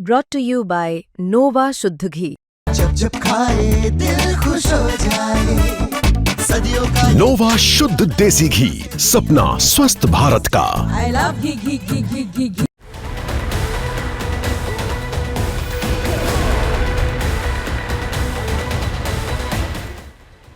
brought to you by Nova शुद्ध घी। जब जब खाए दिल खुश हो जाए, सदियों का नोवा शुद्ध देसी घी, सपना स्वस्थ भारत का। I love घी घी घी घी घी घी।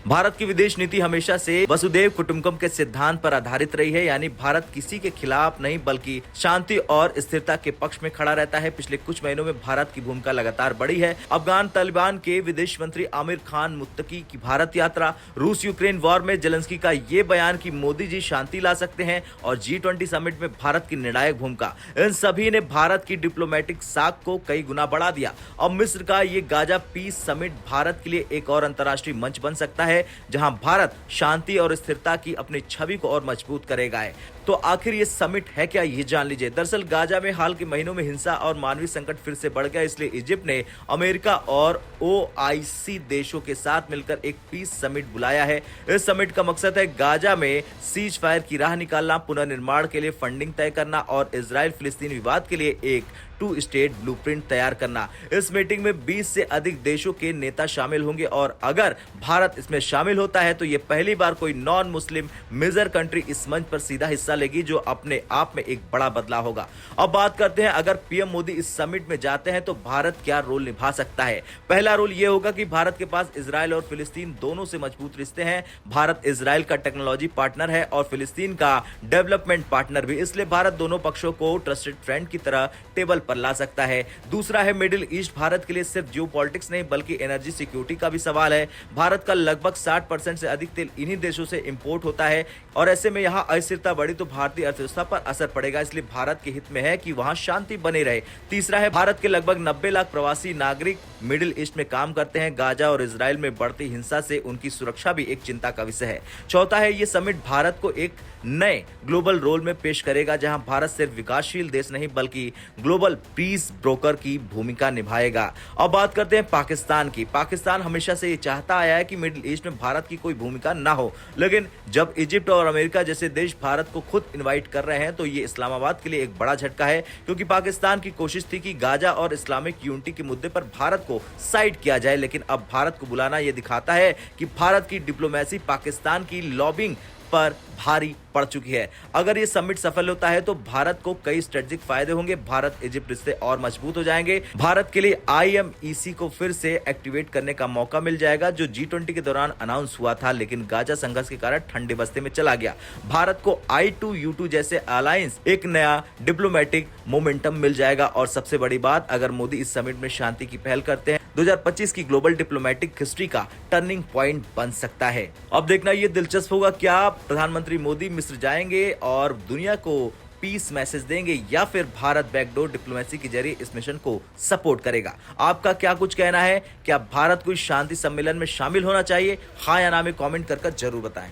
भारत की विदेश नीति हमेशा से वसुधैव कुटुंबकम के सिद्धांत पर आधारित रही है, यानी भारत किसी के खिलाफ नहीं बल्कि शांति और स्थिरता के पक्ष में खड़ा रहता है। पिछले कुछ महीनों में भारत की भूमिका लगातार बढ़ी है। अफगान तालिबान के विदेश मंत्री आमिर खान मुत्तकी की भारत यात्रा, रूस यूक्रेन वॉर में जेलेंस्की का ये बयान कि मोदी जी शांति ला सकते हैं और G20 समिट में भारत की निर्णायक भूमिका, इन सभी ने भारत की डिप्लोमेटिक साख को कई गुना बढ़ा दिया। अब मिस्र का ये गाजा पीस समिट भारत के लिए एक और अंतर्राष्ट्रीय मंच बन सकता है, जहां भारत शांति और स्थिरता की अपनी छवि को और मजबूत करेगा। तो आखिर ये समिट है क्या, ये जान लीजिए। दरअसल गाजा में हाल के महीनों में हिंसा और मानवीय संकट फिर से बढ़ गया, इसलिए इजिप्ट ने अमेरिका और OIC देशों के साथ मिलकर एक पीस समिट बुलाया है। इस समिट का मकसद है गाजा में सीज फायर की राह निकालना, पुनर्निर्माण के लिए फंडिंग तय करना और इजराइल फिलिस्तीन विवाद के लिए एक 2 स्टेट ब्लूप्रिंट तैयार करना। इस मीटिंग में 20 से अधिक देशों के नेता शामिल होंगे और अगर भारत इसमें शामिल होता है तो यह पहली बार कोई नॉन मुस्लिम मेजर कंट्री इस मंच पर सीधा हिस्सा लेगी, जो अपने आप में एक बड़ा बदलाव होगा। अब बात करते हैं, अगर पीएम मोदी इस समिट में जाते हैं तो भारत क्या रोल निभा सकता है। पहला रोल यह होगा कि भारत के पास इजराइल और फिलिस्तीन दोनों से मजबूत रिश्ते हैं। भारत इजराइल का टेक्नोलॉजी पार्टनर है और फिलिस्तीन का डेवलपमेंट पार्टनर भी, इसलिए भारत दोनों पक्षों को ट्रस्टेड फ्रेंड की तरह टेबल पर ला सकता है। दूसरा है मिडिल ईस्ट। भारत के लिए सिर्फ जियोपॉलिटिक्स नहीं बल्कि एनर्जी सिक्योरिटी का भी सवाल है। भारत का लगभग 60% से अधिक तेल इन्हीं देशों से इंपोर्ट होता है और ऐसे में यहां अस्थिरता बढ़ी तो भारतीय अर्थव्यवस्था पर असर पड़ेगा, इसलिए भारत के हित में है कि वहां शांति बनी रहे। तीसरा है भारत के लगभग 90 लाख प्रवासी नागरिक मिडिल ईस्ट में काम करते हैं। गाजा और इजराइल में बढ़ती हिंसा से उनकी सुरक्षा भी एक चिंता का विषय है। चौथा है ये समिट भारत को एक नए ग्लोबल रोल में पेश करेगा, जहां भारत सिर्फ विकासशील देश नहीं बल्कि ग्लोबल पीस ब्रोकर की भूमिका निभाएगा। अब बात करते हैं पाकिस्तान की। पाकिस्तान हमेशा से ये चाहता आया है कि मिडिल ईस्ट में भारत की कोई भूमिका ना हो, लेकिन जब इजिप्ट और अमेरिका जैसे देश भारत को खुद इनवाइट कर रहे हैं तो ये इस्लामाबाद के लिए एक बड़ा झटका है, क्योंकि पाकिस्तान की कोशिश थी कि गाजा और इस्लामिक यूनिटी के मुद्दे पर भारत को साइड किया जाए, लेकिन अब भारत को बुलाना यह दिखाता है कि भारत की डिप्लोमेसी पाकिस्तान की लॉबिंग पर भारी पड़ चुकी है। अगर ये समिट सफल होता है तो भारत को कई स्ट्रेटेजिक फायदे होंगे। भारत इजिप्ट रिश्ते और मजबूत हो जाएंगे। भारत के लिए IMEC को फिर से एक्टिवेट करने का मौका मिल जाएगा, जो G20 के दौरान अनाउंस हुआ था लेकिन गाजा संघर्ष के कारण ठंडे बस्ते में चला गया। भारत को I2U2 जैसे अलायंस एक नया डिप्लोमेटिक मोमेंटम मिल जाएगा और सबसे बड़ी बात, अगर मोदी इस समिट में शांति की पहल करते हैं 2025 की ग्लोबल डिप्लोमेटिक हिस्ट्री का टर्निंग पॉइंट बन सकता है। अब देखना ये दिलचस्प होगा, क्या प्रधानमंत्री मोदी मिस्र जाएंगे और दुनिया को पीस मैसेज देंगे या फिर भारत बैकडोर डिप्लोमेसी के जरिए इस मिशन को सपोर्ट करेगा। आपका क्या कुछ कहना है? क्या भारत को इस शांति सम्मेलन में शामिल होना चाहिए? हाँ या ना में कमेंट कर जरूर बताएं।